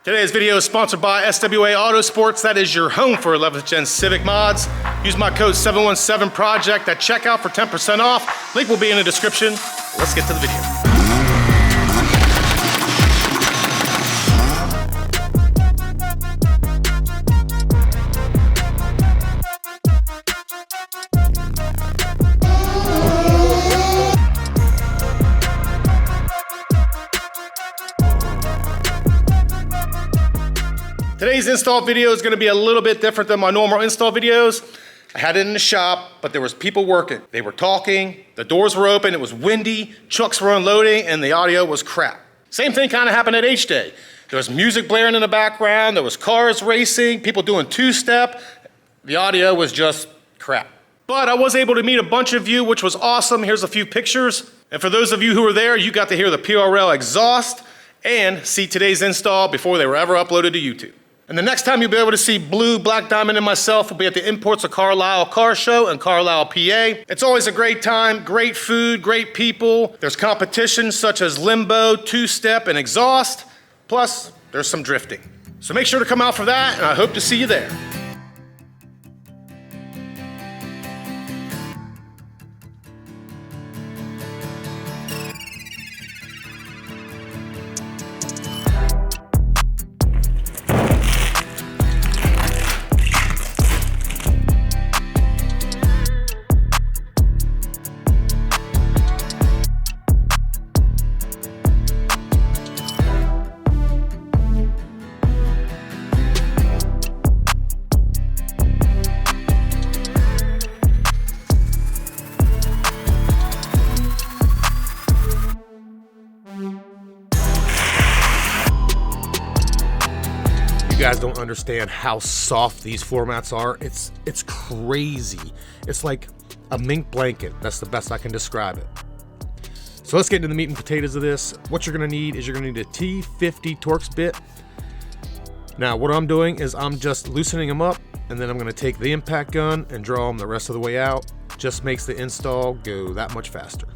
Today's video is sponsored by SWA Autosports. That is your home for 11th Gen Civic mods. Use my code 717project at checkout for 10% off. Link will be in the description. Let's get to the video. Today's install video is going to be a little bit different than my normal install videos. I had it in the shop, but there was people working. They were talking, the doors were open, it was windy, trucks were unloading, and the audio was crap. Same thing kind of happened at HDAY. There was music blaring in the background, there was cars racing, people doing two-step. The audio was just crap. But I was able to meet a bunch of you, which was awesome. Here's a few pictures. And for those of you who were there, you got to hear the PRL exhaust and see today's install before they were ever uploaded to YouTube. And the next time you'll be able to see Blue, Black Diamond, and myself will be at the Imports of Carlisle Car Show in Carlisle, PA. It's always a great time, great food, great people. There's competitions such as limbo, two-step, and exhaust. Plus, there's some drifting. So make sure to come out for that, and I hope to see you there. You guys don't understand how soft these floor mats are. It's crazy. It's like a mink blanket. That's the best I can describe it. So let's get into the meat and potatoes of this. What you're gonna need is you're gonna need a T50 Torx bit. Now what I'm doing is I'm just loosening them up, and then I'm gonna take the impact gun and draw them the rest of the way out. Just makes the install go that much faster.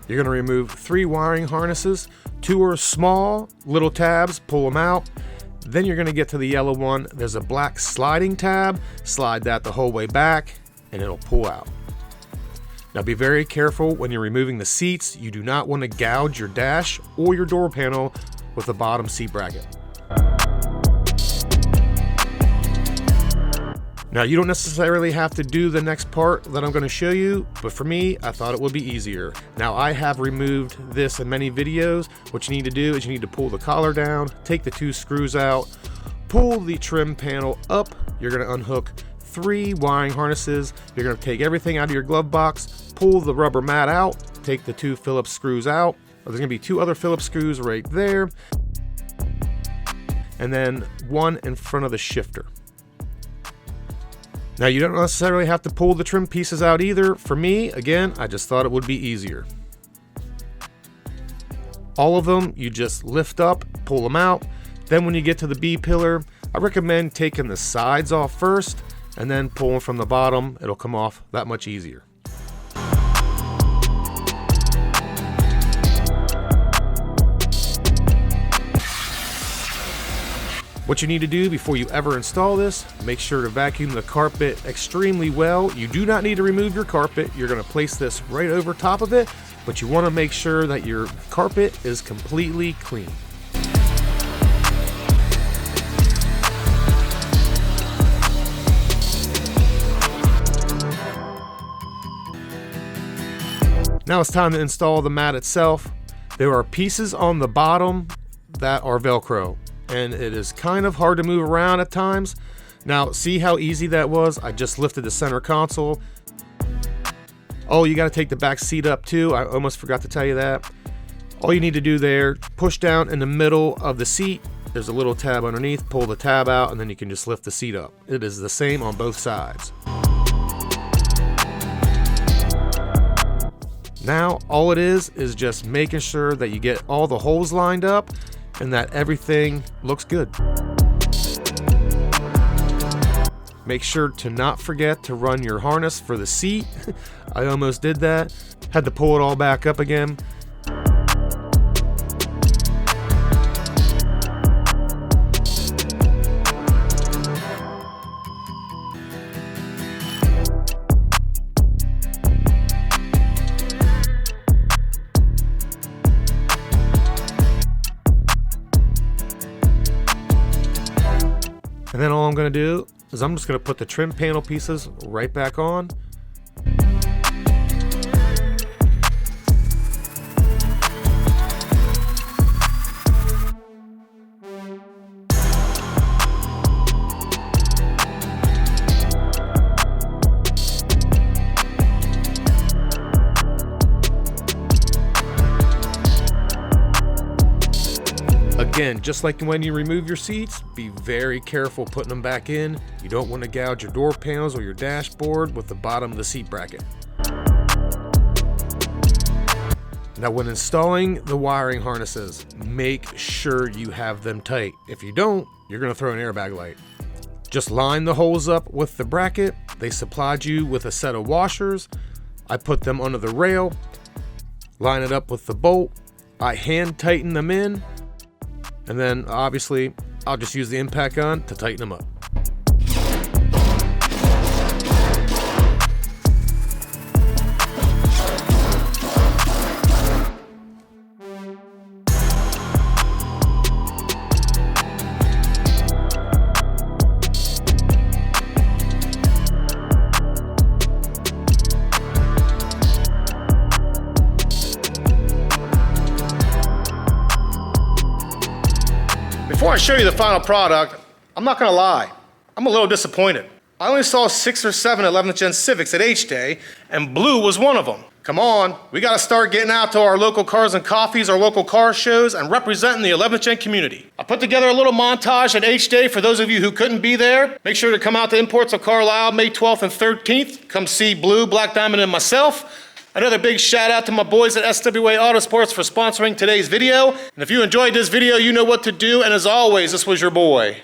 You're gonna remove 3 wiring harnesses. 2 are small, little tabs, pull them out. Then you're gonna get to the yellow one. There's a black sliding tab. Slide that the whole way back and it'll pull out. Now be very careful when you're removing the seats. You do not want to gouge your dash or your door panel with the bottom seat bracket. Now you don't necessarily have to do the next part that I'm going to show you, but for me, I thought it would be easier. Now I have removed this in many videos. What you need to do is you need to pull the collar down, take the 2 screws out, pull the trim panel up. You're going to unhook 3 wiring harnesses. You're going to take everything out of your glove box, pull the rubber mat out, take the 2 Phillips screws out. There's going to be 2 other Phillips screws right there, and then 1 in front of the shifter. Now you don't necessarily have to pull the trim pieces out either. For me, again, I just thought it would be easier. All of them, you just lift up, pull them out. Then when you get to the B pillar, I recommend taking the sides off first and then pulling from the bottom. It'll come off that much easier. What you need to do before you ever install this, make sure to vacuum the carpet extremely well. You do not need to remove your carpet. You're going to place this right over top of it, but you want to make sure that your carpet is completely clean. Now it's time to install the mat itself. There are pieces on the bottom that are Velcro, and it is kind of hard to move around at times. Now, see how easy that was? I just lifted the center console. Oh, you gotta take the back seat up too. I almost forgot to tell you that. All you need to do there, push down in the middle of the seat. There's a little tab underneath, pull the tab out, and then you can just lift the seat up. It is the same on both sides. Now, all it is just making sure that you get all the holes lined up and that everything looks good. Make sure to not forget to run your harness for the seat. I almost did that. Had to pull it all back up again. And then all I'm going to do is I'm just going to put the trim panel pieces right back on. Again, just like when you remove your seats, be very careful putting them back in. You don't want to gouge your door panels or your dashboard with the bottom of the seat bracket. Now, when installing the wiring harnesses, make sure you have them tight. If you don't, you're going to throw an airbag light. Just line the holes up with the bracket. They supplied you with a set of washers. I put them under the rail, line it up with the bolt. I hand tighten them in. And then, obviously, I'll just use the impact gun to tighten them up. Before I show you the final product, I'm not gonna lie, I'm a little disappointed. I only saw 6 or 7 11th Gen Civics at HDAY, and blue was one of them. Come on, we gotta start getting out to our local Cars and Coffees, our local car shows, and representing the 11th Gen community. I put together a little montage at HDAY for those of you who couldn't be there. Make sure to come out to Imports of Carlisle May 12th and 13th. Come see Blue, Black Diamond, and myself. Another big shout out to my boys at SWA Autosports for sponsoring today's video. And if you enjoyed this video, you know what to do. And as always, this was your boy.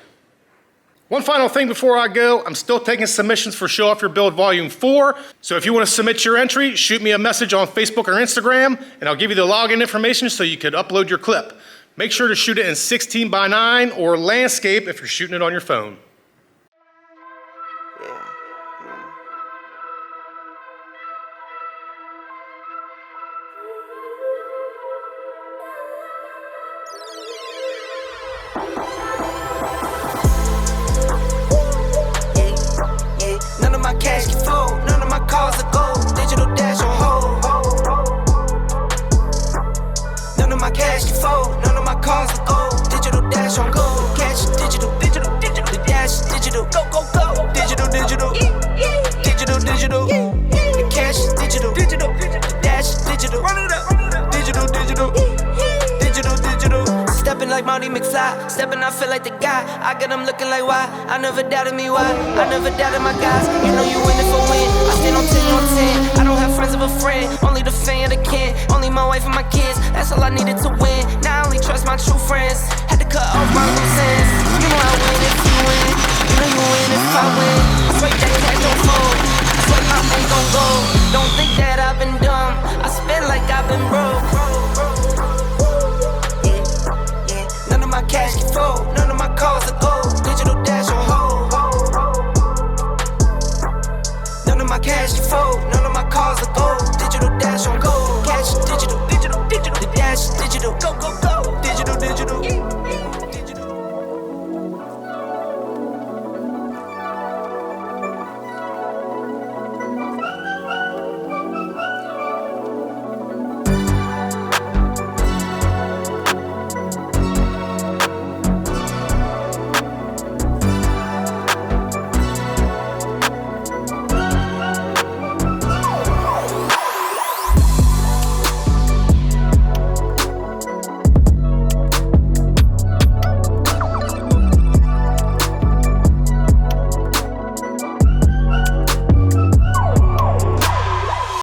One final thing before I go, I'm still taking submissions for Show Off Your Build Volume 4. So if you want to submit your entry, shoot me a message on Facebook or Instagram, and I'll give you the login information so you could upload your clip. Make sure to shoot it in 16:9 or landscape if you're shooting it on your phone. None of my cash can fold, none of my cars are gold. Digital dash on hold. None of my cash can fold, none of my cars are gold. Digital dash on gold. Cash is digital, digital, digital. The dash is digital, go, go, go. Digital, digital, digital, digital. The cash is digital, digital. The dash is digital, run it up. Digital, digital, digital, digital. Stepping like Marty McFly, stepping I feel like the guy. I got them looking like why, I never doubted me why. I never doubted my guys, you know you in it for win. I stand on 10 on 10, I don't have friends of a friend. Only the fan of the kin, only my wife and my kids. That's all I needed to win, now I only trust my true friends. Had to cut off my loose ends.